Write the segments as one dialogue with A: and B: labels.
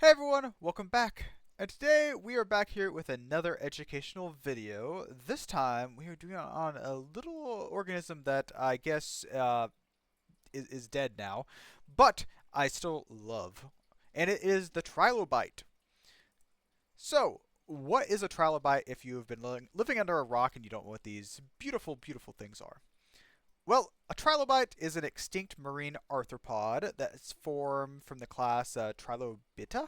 A: Hey everyone, welcome back. And today we are back here with another educational video. This time we are doing it on a little organism that I guess is dead now, but I still love. And it is the Trilobite. So, what is a Trilobite if you have been living under a rock and you don't know what these beautiful, beautiful things are? Well, a trilobite is an extinct marine arthropod that's formed from the class Trilobita.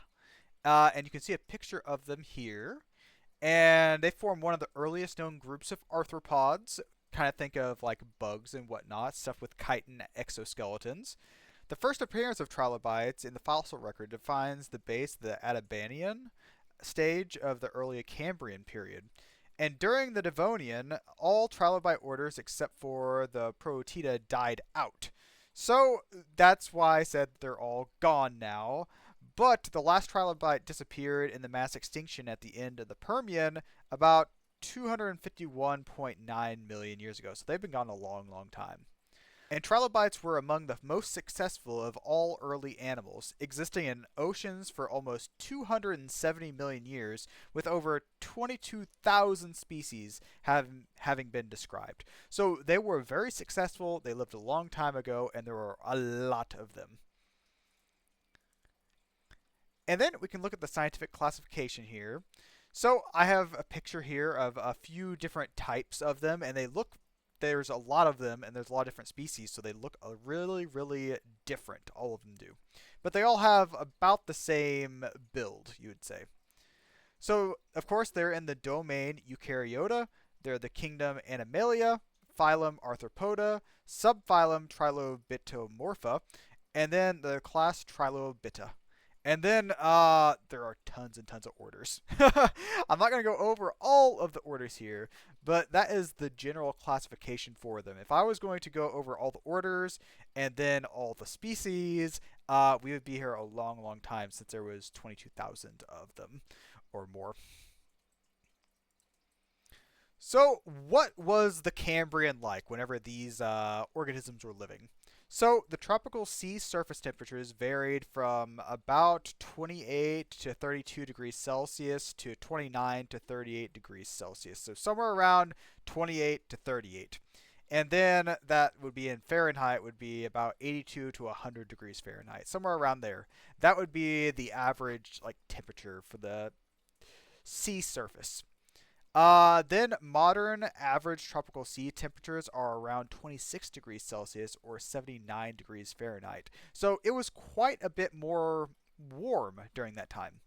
A: And you can see a picture of them here. And they form one of the earliest known groups of arthropods. Kind of think of like bugs and whatnot, stuff with chitin exoskeletons. The first appearance of trilobites in the fossil record defines the base of the Adiabanian stage of the early Cambrian period. And during the Devonian, all trilobite orders except for the Protida died out. So that's why I said they're all gone now. But the last trilobite disappeared in the mass extinction at the end of the Permian about 251.9 million years ago. So they've been gone a long, long time. And trilobites were among the most successful of all early animals, existing in oceans for almost 270 million years, with over 22,000 species having been described. So they were very successful, they lived a long time ago, and there were a lot of them. And then we can look at the scientific classification here. So I have a picture here of a few different types of them, and there's a lot of them, and there's a lot of different species, so they look really, really different. All of them do. But they all have about the same build, you would say. So, of course, they're in the domain Eukaryota, they're the kingdom Animalia, phylum Arthropoda, subphylum Trilobitomorpha, and then the class Trilobita. And then there are tons and tons of orders. I'm not going to go over all of the orders here, but that is the general classification for them. If I was going to go over all the orders and then all the species, we would be here a long, long time since there was 22,000 of them or more. So, what was the Cambrian like whenever these organisms were living? So, the tropical sea surface temperatures varied from about 28 to 32 degrees Celsius to 29 to 38 degrees Celsius. So, somewhere around 28 to 38. And then that would be in Fahrenheit, would be about 82 to 100 degrees Fahrenheit, somewhere around there. That would be the average like temperature for the sea surface. Then modern average tropical sea temperatures are around 26 degrees Celsius or 79 degrees Fahrenheit. So it was quite a bit more warm during that time.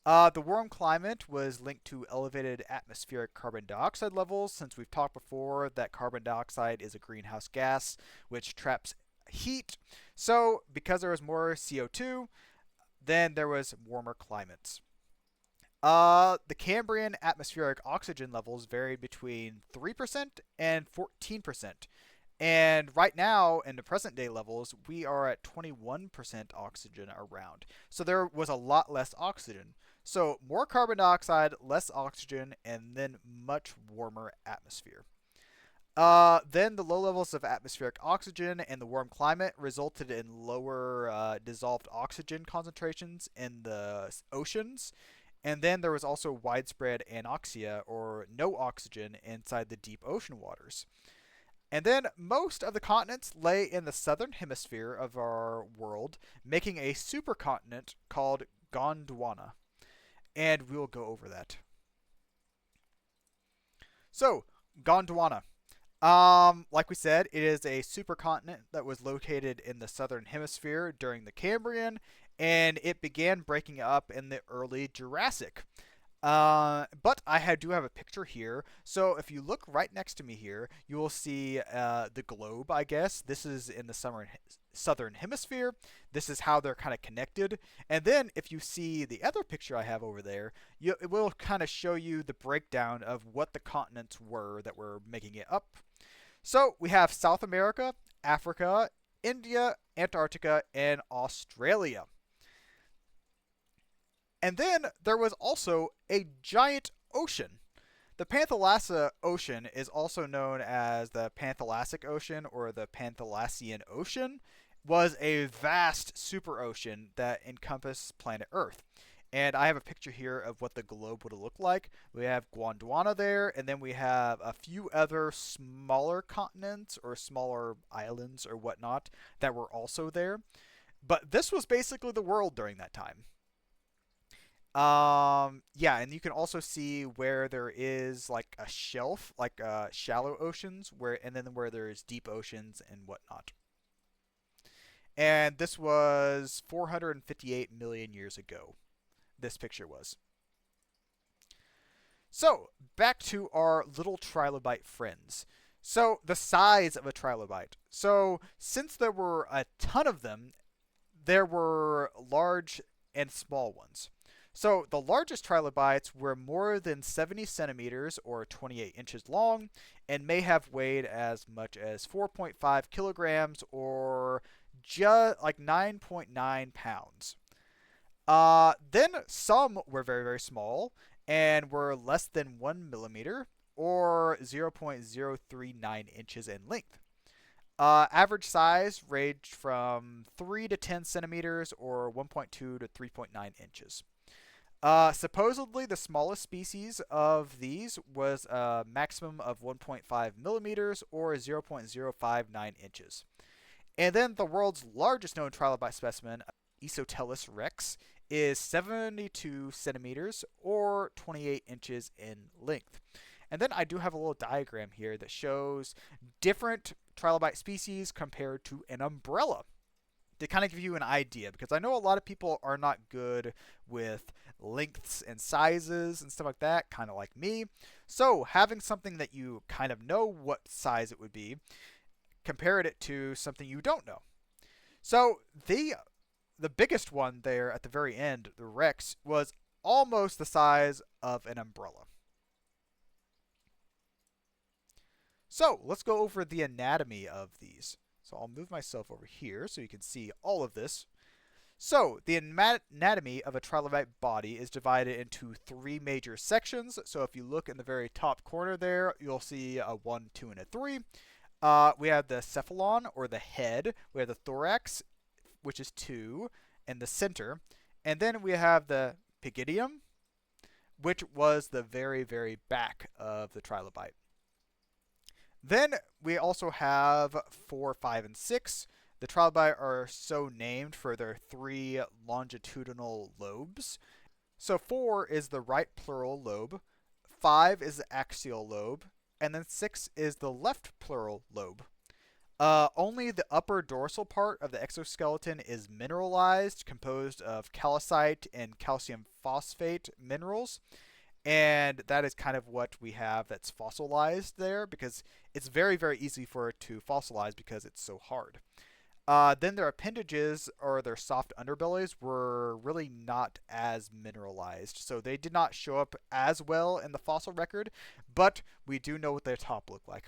A: The warm climate was linked to elevated atmospheric carbon dioxide levels, since we've talked before that carbon dioxide is a greenhouse gas which traps heat. So, because there was more CO2, then there was warmer climates. The Cambrian atmospheric oxygen levels varied between 3% and 14%. And right now, in the present day levels, we are at 21% oxygen around. So there was a lot less oxygen. So more carbon dioxide, less oxygen, and then much warmer atmosphere. Then the low levels of atmospheric oxygen and the warm climate resulted in lower dissolved oxygen concentrations in the oceans, and then there was also widespread anoxia, or no oxygen, inside the deep ocean waters. And then most of the continents lay in the southern hemisphere of our world, making a supercontinent called Gondwana. And we will go over that. So, Gondwana. Like we said, it is a supercontinent that was located in the southern hemisphere during the Cambrian, and it began breaking up in the early Jurassic. But do have a picture here. So if you look right next to me here, you will see the globe, I guess. This is in the southern hemisphere. This is how they're kind of connected. And then if you see the other picture I have over there, it will kind of show you the breakdown of what the continents were that were making it up. So we have South America, Africa, India, Antarctica, and Australia. And then there was also a giant ocean. The Panthalassa Ocean is also known as the Panthalassic Ocean or the Panthalassian Ocean, was a vast super ocean that encompassed planet Earth. And I have a picture here of what the globe would look like. We have Gondwana there, and then we have a few other smaller continents or smaller islands or whatnot that were also there. But this was basically the world during that time. Yeah, and you can also see where there is like a shelf, like shallow oceans, where and then where there's deep oceans and whatnot. And this was 458 million years ago. This picture was. So, back to our little trilobite friends. So, the size of a trilobite. So, since there were a ton of them, there were large and small ones. So, the largest trilobites were more than 70 centimeters or 28 inches long and may have weighed as much as 4.5 kilograms or just like 9.9 pounds. Then some were very, very small and were less than 1 millimeter or 0.039 inches in length. Average size ranged from 3 to 10 centimeters or 1.2 to 3.9 inches. Supposedly, the smallest species of these was a maximum of 1.5 millimeters or 0.059 inches. And then the world's largest known trilobite specimen, Isotellus rex, is 72 centimeters or 28 inches in length. And then I do have a little diagram here that shows different trilobite species compared to an umbrella to kind of give you an idea, because I know a lot of people are not good with lengths and sizes and stuff like that, kind of like me. So having something that you kind of know what size it would be, compared it to something you don't know. So the biggest one there at the very end, the Rex, was almost the size of an umbrella. So let's go over the anatomy of these. So I'll move myself over here so you can see all of this. So the anatomy of a trilobite body is divided into three major sections. So if you look in the very top corner there, you'll see a 1, 2, and a 3. We have the cephalon, or the head. We have the thorax, which is 2, and the center. And then we have the pygidium, which was the very, very back of the trilobite. Then we also have 4, 5, and 6. The trilobite are so named for their 3 longitudinal lobes. So 4 is the right pleural lobe, 5 is the axial lobe, and then 6 is the left pleural lobe. Only the upper dorsal part of the exoskeleton is mineralized, composed of calcite and calcium phosphate minerals. And that is kind of what we have that's fossilized there, because it's very, very easy for it to fossilize because it's so hard. Then their appendages, or their soft underbellies, were really not as mineralized. So they did not show up as well in the fossil record, but we do know what their top looked like.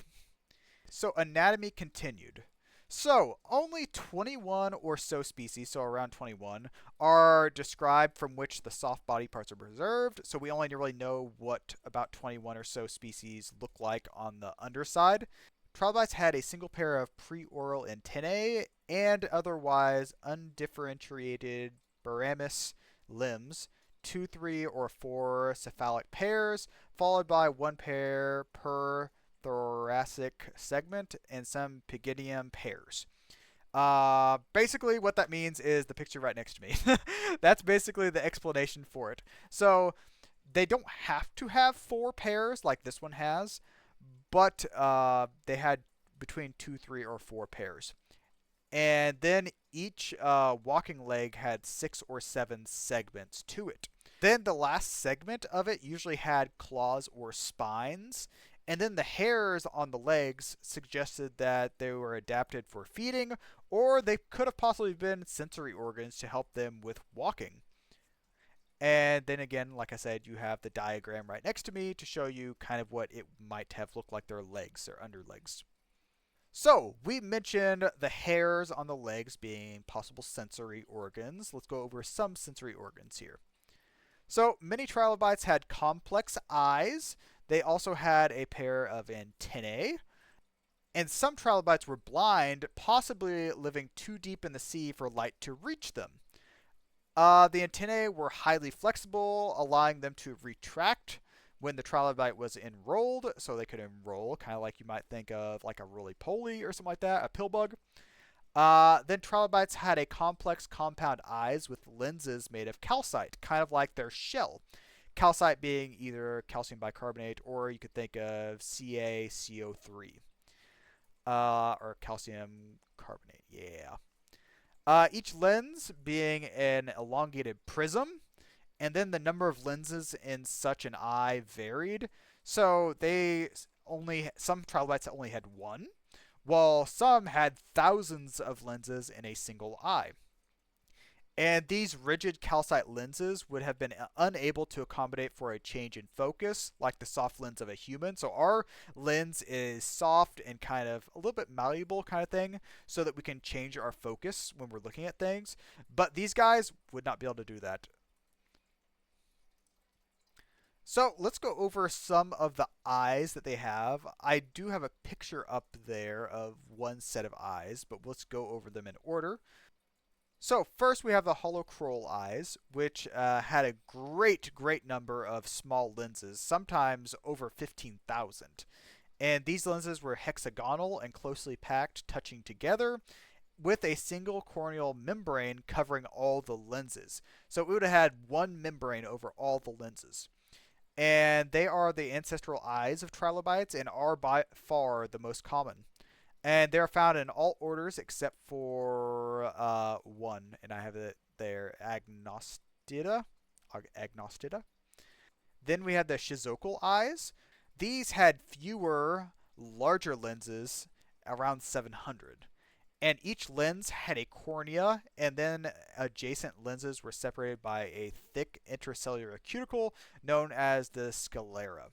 A: So anatomy continued. So only 21 or so species, so around 21, are described from which the soft body parts are preserved. So we only really know what about 21 or so species look like on the underside. Trilobites had a single pair of preoral antennae and otherwise undifferentiated baramus limbs, 2, 3, or 4 cephalic pairs, followed by 1 pair per thoracic segment and some pygidium pairs. Basically, what that means is the picture right next to me. That's basically the explanation for it. So they don't have to have 4 pairs like this one has, but they had between 2, 3, or 4 pairs. And then each walking leg had 6 or 7 segments to it. Then the last segment of it usually had claws or spines. And then the hairs on the legs suggested that they were adapted for feeding, or they could have possibly been sensory organs to help them with walking. And then again, like I said, you have the diagram right next to me to show you kind of what it might have looked like their legs, their underlegs. So, we mentioned the hairs on the legs being possible sensory organs. Let's go over some sensory organs here. So, many trilobites had complex eyes. They also had a pair of antennae. And some trilobites were blind, possibly living too deep in the sea for light to reach them. The antennae were highly flexible, allowing them to retract when the trilobite was enrolled, so they could enroll, kind of like you might think of like a roly-poly or something like that, a pill bug. Then trilobites had a complex compound eyes with lenses made of calcite, kind of like their shell. Calcite being either calcium bicarbonate or you could think of CaCO3 or calcium carbonate. Yeah. Each lens being an elongated prism, and then the number of lenses in such an eye varied. So they only some trilobites only had one, while some had thousands of lenses in a single eye. And these rigid calcite lenses would have been unable to accommodate for a change in focus like the soft lens of a human. So our lens is soft and kind of a little bit malleable kind of thing so that we can change our focus when we're looking at things. But these guys would not be able to do that. So let's go over some of the eyes that they have. I do have a picture up there of one set of eyes, but let's go over them in order. So first we have the holochrol eyes, which had a great number of small lenses, sometimes over 15,000. And these lenses were hexagonal and closely packed, touching together, with a single corneal membrane covering all the lenses. So it would have had one membrane over all the lenses. And they are the ancestral eyes of trilobites and are by far the most common. And they're found in all orders except for one, and I have it there, Agnostida. Agnostida. Then we have the shizocal eyes. These had fewer, larger lenses, around 700. And each lens had a cornea, and then adjacent lenses were separated by a thick intracellular cuticle known as the sclera.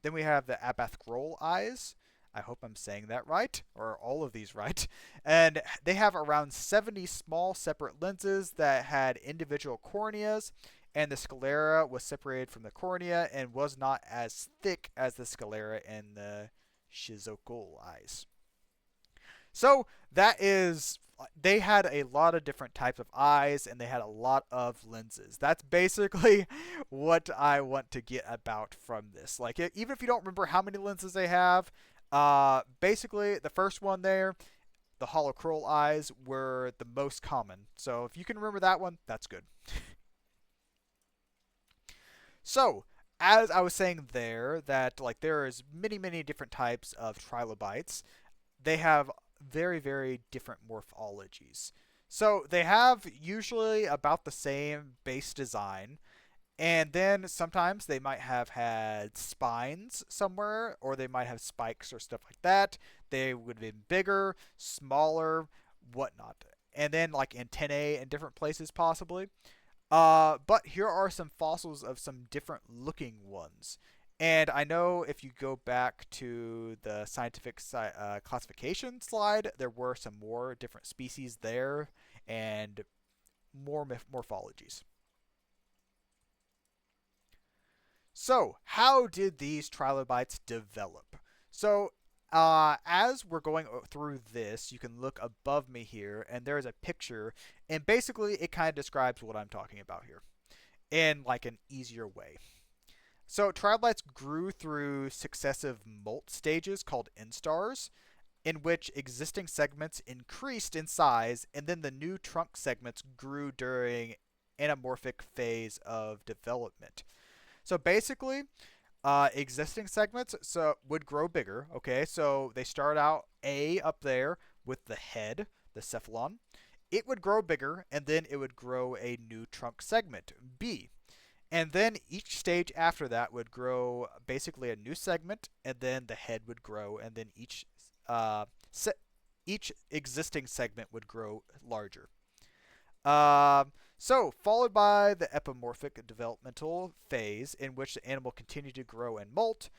A: Then we have the abathgrol eyes. I hope I'm saying that right, or all of these right. And they have around 70 small separate lenses that had individual corneas, and the sclera was separated from the cornea and was not as thick as the sclera in the shizocal eyes. So that is, they had a lot of different types of eyes and they had a lot of lenses. That's basically what I want to get about from this. Like, even if you don't remember how many lenses they have, basically the first one there, the holochrol eyes, were the most common. So if you can remember that one, that's good. So, as I was saying there, that like there is many different types of trilobites. They have very different morphologies. So they have usually about the same base design, and then sometimes they might have had spines somewhere, or they might have spikes or stuff like that. They would have been bigger, smaller, whatnot. And then like antennae in different places possibly. But here are some fossils of some different looking ones. And I know if you go back to the scientific classification slide, there were some more different species there and more morphologies. So, how did these trilobites develop? So, as we're going through this, you can look above me here, and there's a picture, and basically it kind of describes what I'm talking about here in like an easier way. So trilobites grew through successive molt stages called instars, in which existing segments increased in size, and then the new trunk segments grew during anamorphic phase of development. So basically, existing segments would grow bigger. Okay, so they start out A up there with the head, the cephalon. It would grow bigger, and then it would grow a new trunk segment, B. And then each stage after that would grow basically a new segment, and then the head would grow, and then uh, each existing segment would grow larger. So, followed by the epimorphic developmental phase, in which the animal continued to grow and molt,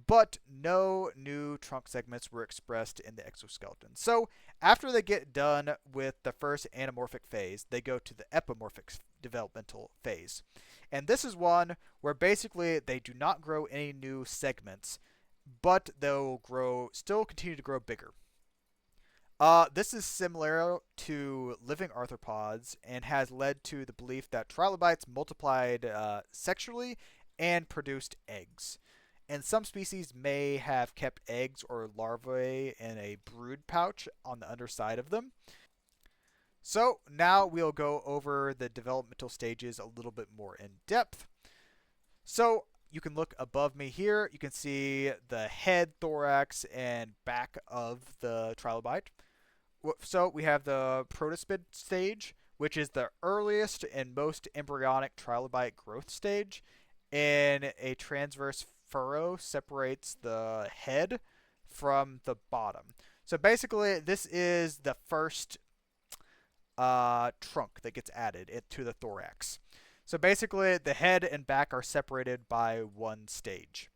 A: but no new trunk segments were expressed in the exoskeleton. So, after they get done with the first anamorphic phase, they go to the epimorphic developmental phase. And this is one where basically they do not grow any new segments, but they'll still continue to grow bigger. This is similar to living arthropods and has led to the belief that trilobites multiplied sexually and produced eggs. And some species may have kept eggs or larvae in a brood pouch on the underside of them. So now we'll go over the developmental stages a little bit more in depth. So you can look above me here. You can see the head, thorax, and back of the trilobite. So we have the protospid stage, which is the earliest and most embryonic trilobite growth stage, and a transverse furrow separates the head from the bottom. So basically, this is the first trunk that gets added to the thorax. So basically, the head and back are separated by one stage.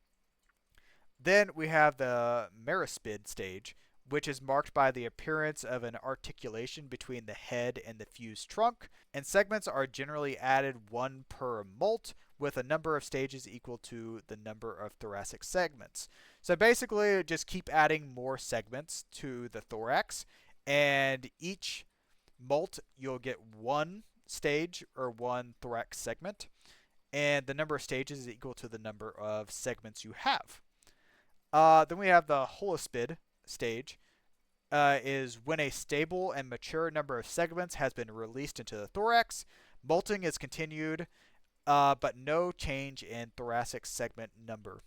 A: Then we have the merispid stage, which is marked by the appearance of an articulation between the head and the fused trunk, and segments are generally added one per molt, with a number of stages equal to the number of thoracic segments. So basically, just keep adding more segments to the thorax, and each molt you'll get one stage or one thorax segment, and the number of stages is equal to the number of segments you have. Then we have the holospid stage, is when a stable and mature number of segments has been released into the thorax. Molting is continued, but no change in thoracic segment number.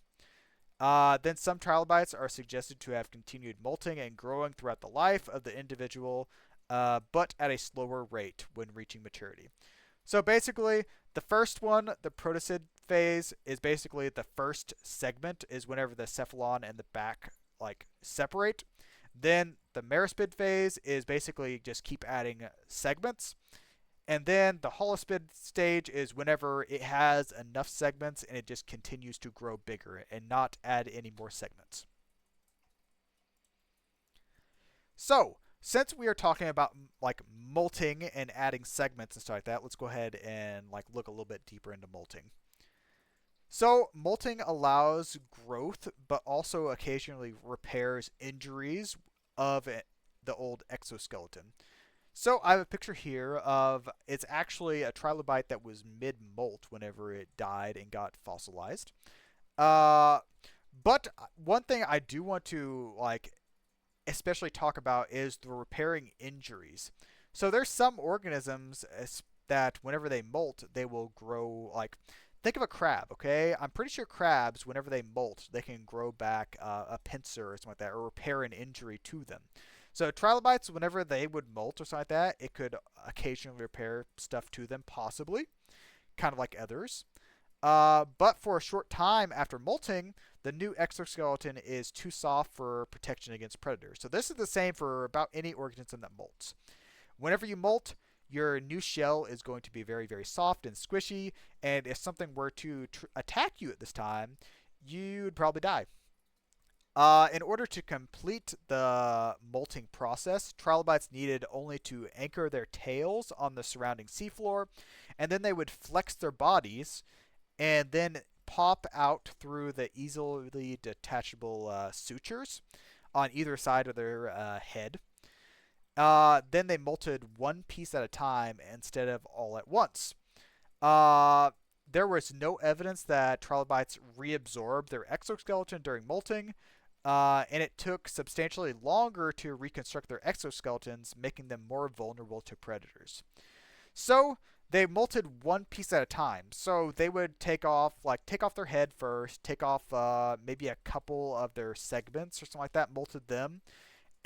A: Then some trilobites are suggested to have continued molting and growing throughout the life of the individual, but at a slower rate when reaching maturity. So basically, the first one, the protocid phase, is basically the first segment is whenever the cephalon and the back separate. Then the merispid phase is basically just keep adding segments. And then the holospid stage is whenever it has enough segments and it just continues to grow bigger and not add any more segments. So, since we are talking about molting and adding segments and stuff like that, let's go ahead and look a little bit deeper into molting. So, molting allows growth, but also occasionally repairs injuries of the old exoskeleton. So, I have a picture here of it's actually a trilobite that was mid-molt whenever it died and got fossilized. But one thing I do want to especially talk about is the repairing injuries. So there's some organisms that whenever they molt, they will grow think of a crab, okay? I'm pretty sure crabs, whenever they molt, they can grow back a pincer or something like that, or repair an injury to them. So trilobites, whenever they would molt or something like that, it could occasionally repair stuff to them, possibly, kind of like others. But for a short time after molting, the new exoskeleton is too soft for protection against predators. So this is the same for about any organism that molts. Whenever you molt, your new shell is going to be very, very soft and squishy, and if something were to attack you at this time, you'd probably die. In order to complete the molting process, trilobites needed only to anchor their tails on the surrounding seafloor, and then they would flex their bodies and then pop out through the easily detachable sutures on either side of their head. Then they molted one piece at a time instead of all at once. There was no evidence that trilobites reabsorbed their exoskeleton during molting, and it took substantially longer to reconstruct their exoskeletons, making them more vulnerable to predators. So they molted one piece at a time. So they would take off their head first, take off maybe a couple of their segments or something like that, molted them,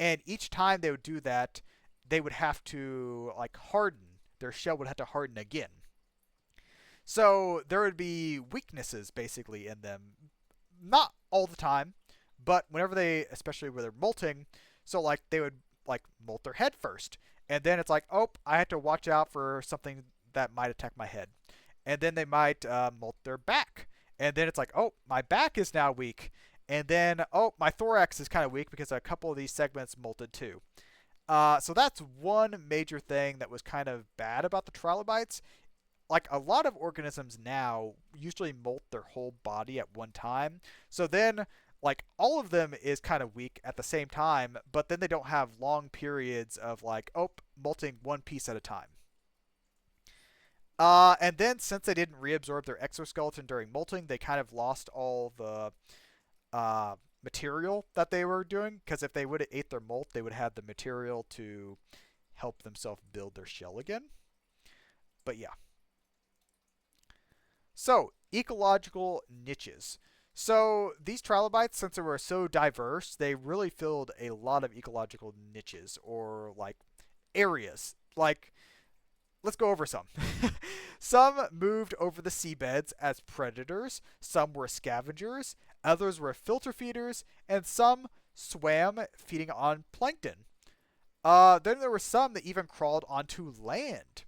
A: and each time they would do that, they would have to harden. Their shell would have to harden again. So there would be weaknesses basically in them, not all the time, but whenever they, especially when they're molting, so they would molt their head first, and then it's oh, I have to watch out for something that might attack my head, and then they might molt their back, and then it's oh, my back is now weak, and then oh, my thorax is kind of weak because a couple of these segments molted too. So that's one major thing that was kind of bad about the trilobites. A lot of organisms now usually molt their whole body at one time. So then like all of them is kind of weak at the same time, but then they don't have long periods of like, oh, molting one piece at a time. And then since they didn't reabsorb their exoskeleton during molting, they kind of lost all the uh, material that they were doing. Because if they would have ate their molt, they would have the material to help themselves build their shell again. But yeah. So, ecological niches. So, these trilobites, since they were so diverse, they really filled a lot of ecological niches or like areas. Like, let's go over some. Some moved over the seabeds as predators, some were scavengers, others were filter feeders, and some swam feeding on plankton. Then there were some that even crawled onto land.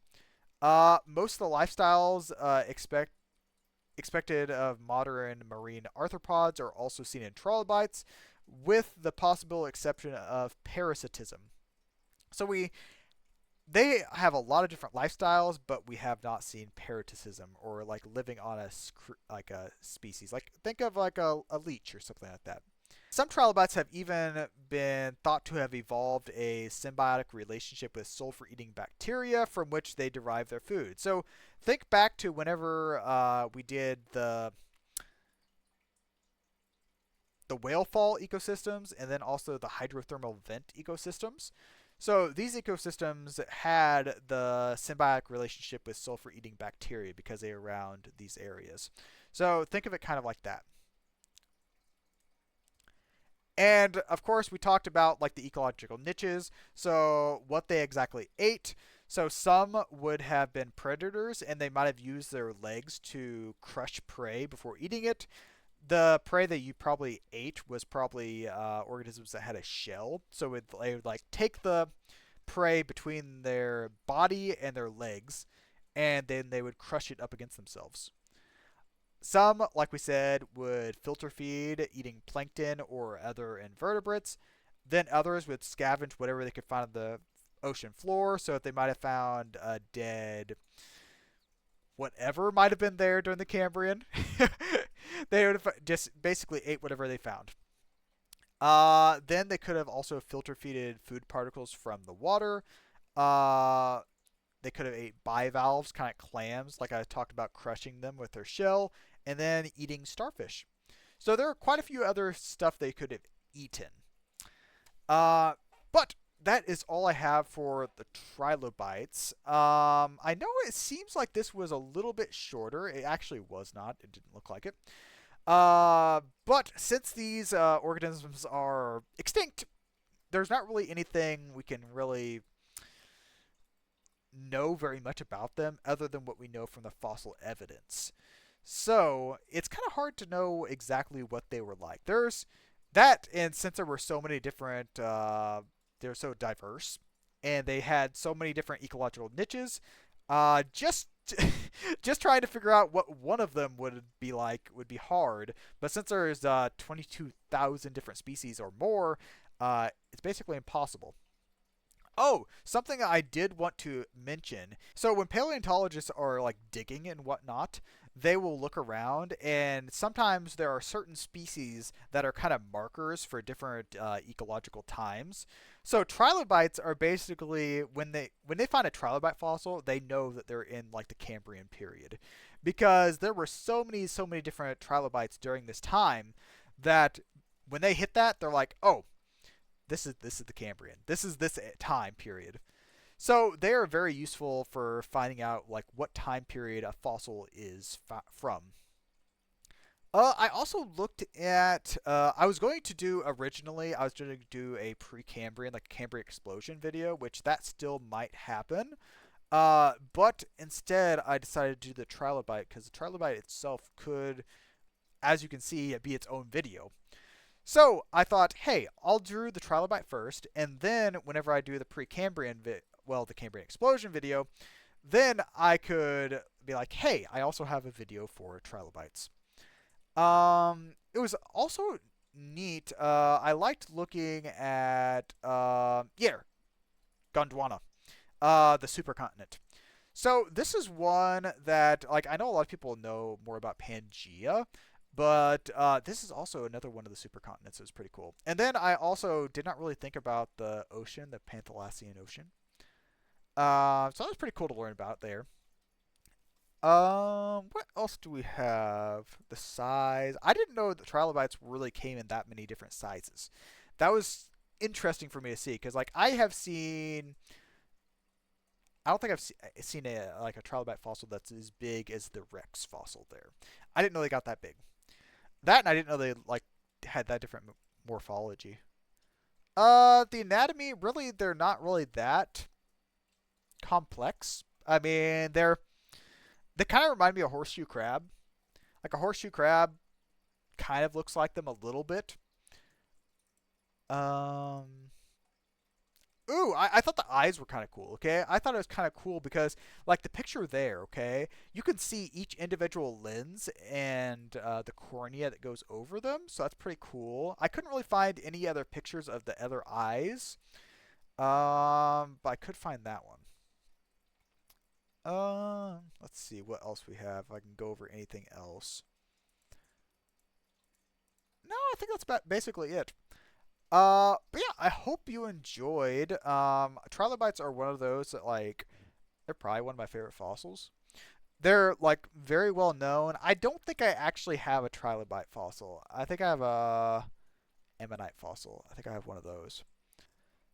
A: Most of the lifestyles expected of modern marine arthropods are also seen in trilobites, with the possible exception of parasitism. So they have a lot of different lifestyles, but we have not seen parasitism or like living on a species. Like think of like a leech or something like that. Some trilobites have even been thought to have evolved a symbiotic relationship with sulfur-eating bacteria from which they derive their food. So think back to whenever we did the whale fall ecosystems and then also the hydrothermal vent ecosystems. So these ecosystems had the symbiotic relationship with sulfur-eating bacteria because they are around these areas. So think of it kind of like that. And of course, we talked about like the ecological niches. So what they exactly ate. So some would have been predators, and they might have used their legs to crush prey before eating it. The prey that you probably ate was probably organisms that had a shell. So they would like take the prey between their body and their legs, and then they would crush it up against themselves. Some, like we said, would filter feed, eating plankton or other invertebrates. Then others would scavenge whatever they could find on the ocean floor. So if they might have found a dead whatever might have been there during the Cambrian, they would have just basically ate whatever they found. Then they could have also filter feeded food particles from the water. Uh, they could have ate bivalves, kind of clams, like I talked about, crushing them with their shell, and then eating starfish. So there are quite a few other stuff they could have eaten. But that is all I have for the trilobites. I know it seems like this was a little bit shorter. It actually was not. It didn't look like it. But since these organisms are extinct, there's not really anything we can really know very much about them other than what we know from the fossil evidence. So it's kind of hard to know exactly what they were like. There's that, and since there were so many different, they're so diverse, and they had so many different ecological niches. Just just trying to figure out what one of them would be like would be hard. But since there's 22,000 different species or more, it's basically impossible. Oh, something I did want to mention. So when paleontologists are like digging and whatnot, they will look around, and sometimes there are certain species that are kind of markers for different ecological times. So trilobites are basically when they find a trilobite fossil, they know that they're in like the Cambrian period, because there were so many different trilobites during this time that when they hit that, they're like, oh, this is the Cambrian. This is this time period. So they are very useful for finding out like what time period a fossil is from. I also looked at. I was going to do originally. I was going to do a pre-Cambrian, like Cambrian explosion video, which that still might happen. But instead, I decided to do the trilobite because the trilobite itself could, as you can see, be its own video. So I thought, hey, I'll do the trilobite first, and then whenever I do the pre-Cambrian, the Cambrian explosion video, then I could be like, hey, I also have a video for trilobites. It was also neat. I liked looking at Gondwana, the supercontinent. So this is one that like I know a lot of people know more about Pangea. But this is also another one of the supercontinents. It's pretty cool. And then I also did not really think about the ocean, the Panthalassian Ocean. So that was pretty cool to learn about there. What else do we have? The size. I didn't know that trilobites really came in that many different sizes. That was interesting for me to see because, like, I have seen. I don't think I've seen a trilobite fossil that's as big as the Rex fossil there. I didn't know they got that big. That and I didn't know they like had that different morphology. The anatomy really they're not really that complex. I mean, they kind of remind me of horseshoe crab. Like a horseshoe crab kind of looks like them a little bit. Um, I thought the eyes were kind of cool, okay? I thought it was kind of cool because, like, the picture there, okay? You can see each individual lens and the cornea that goes over them, so that's pretty cool. I couldn't really find any other pictures of the other eyes, but I could find that one. Let's see what else we have. If I can go over anything else. No, I think that's basically it. But yeah, I hope you enjoyed. Trilobites are one of those that like they're probably one of my favorite fossils. They're like very well known. I don't think I actually have a trilobite fossil. I think I have a ammonite fossil. I think I have one of those.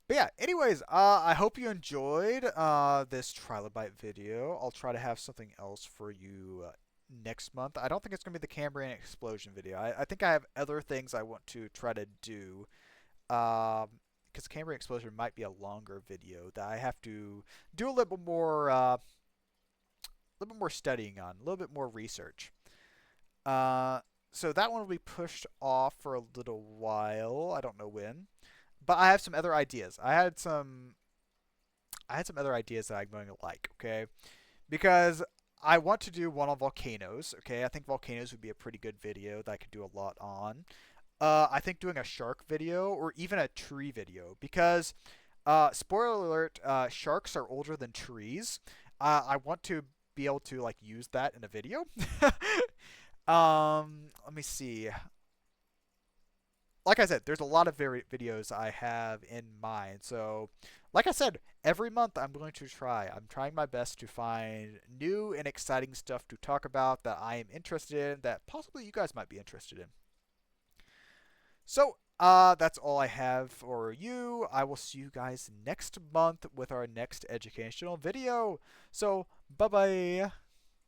A: But yeah, anyways, I hope you enjoyed this trilobite video. I'll try to have something else for you next month. I don't think it's going to be the Cambrian explosion video. I think I have other things I want to try to do. Because Cambrian explosion might be a longer video that I have to do a little bit more studying on, a little bit more research. Uh, so that one will be pushed off for a little while. I don't know when. But I have some other ideas. I had some other ideas that I'm going to like, okay? Because I want to do one on volcanoes, okay? I think volcanoes would be a pretty good video that I could do a lot on. I think doing a shark video or even a tree video because, spoiler alert, sharks are older than trees. I want to be able to like use that in a video. Let me see. Like I said, there's a lot of videos I have in mind. So, like I said, every month I'm going to try. I'm trying my best to find new and exciting stuff to talk about that I am interested in, that possibly you guys might be interested in. So, that's all I have for you. I will see you guys next month with our next educational video. So, bye bye.